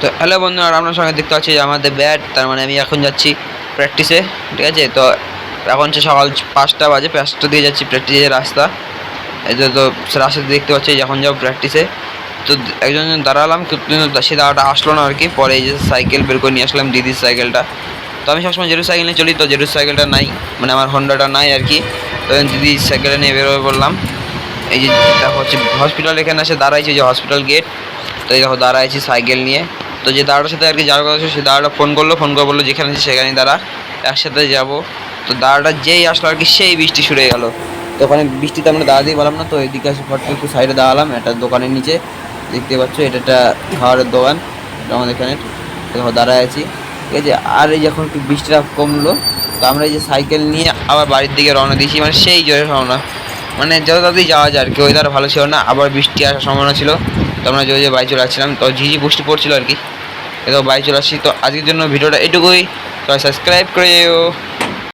তো হ্যালো বন্ধুরা, আপনার সঙ্গে দেখতে পাচ্ছি যে আমাদের ব্যাট, তার মানে আমি এখন যাচ্ছি প্র্যাকটিসে। ঠিক আছে, তো এখন হচ্ছে সকাল 5টা বাজে, 5টা দিয়ে যাচ্ছি প্র্যাকটিসের রাস্তা। এই তো রাস্তাতে দেখতে পাচ্ছি যখন যাবো প্র্যাকটিসে। তো একজন দাঁড়ালাম, কিন্তু সে দাঁড়াটা আসলো না আর কি। পরে এই যে সাইকেল বের করে নিয়ে আসলাম, দিদির সাইকেলটা। তো আমি সবসময় জেরু সাইকেল নিয়ে চলি, তো জেরু সাইকেলটা নাই, মানে আমার হন্ডাটা নাই আর কি। তো দিদি সাইকেলটা নিয়ে বেরোবে বললাম। এই যে দেখো হচ্ছে হসপিটাল, এখানে এসে দাঁড়াইছে, যে হসপিটাল গেট। তো এই দেখো দাঁড়াইছি সাইকেল নিয়ে। তো যে দাদাটার সাথে আর কি যাওয়ার কথা ছিল, সেই দাদাটা ফোন করলো বললো যেখানে আছে সেখানেই দাঁড়া, একসাথে যাব। তো দাদাটা যেই আসলো আর কি, সেই বৃষ্টি শুরু হয়ে গেলো। তো ওখানে বৃষ্টিতে আমরা দাঁড়াতেই পারলাম না, তো এদিকে এসে ফট একটু সাইডে দাঁড়ালাম একটা দোকানের নিচে। দেখতে পাচ্ছ এটা একটা খাবারের দোকান, এটা আমাদের এখানে। দেখো দাঁড়ায় আছি, ঠিক আছে। আর এই যখন একটু বৃষ্টিটা কমলো, তো আমরা এই যে সাইকেল নিয়ে আবার বাড়ির দিকে রওনা দিয়েছি, মানে সেই জোরে রওনা, মানে যত তাড়াতাড়ি যাওয়া যায় আর কি। ওয়েদার ভালো ছিল না, আবার বৃষ্টি আসার সম্ভাবনা ছিল। তো আমরা জোরে জোরে বাড়ি চলে আসছিলাম, তো ঝিঝি বৃষ্টি পড়ছিল আর কি। এতো বাড়ি চলে আসছি। তো আজকের জন্য ভিডিওটা এটুকুই, সবাই সাবস্ক্রাইব করে যেও।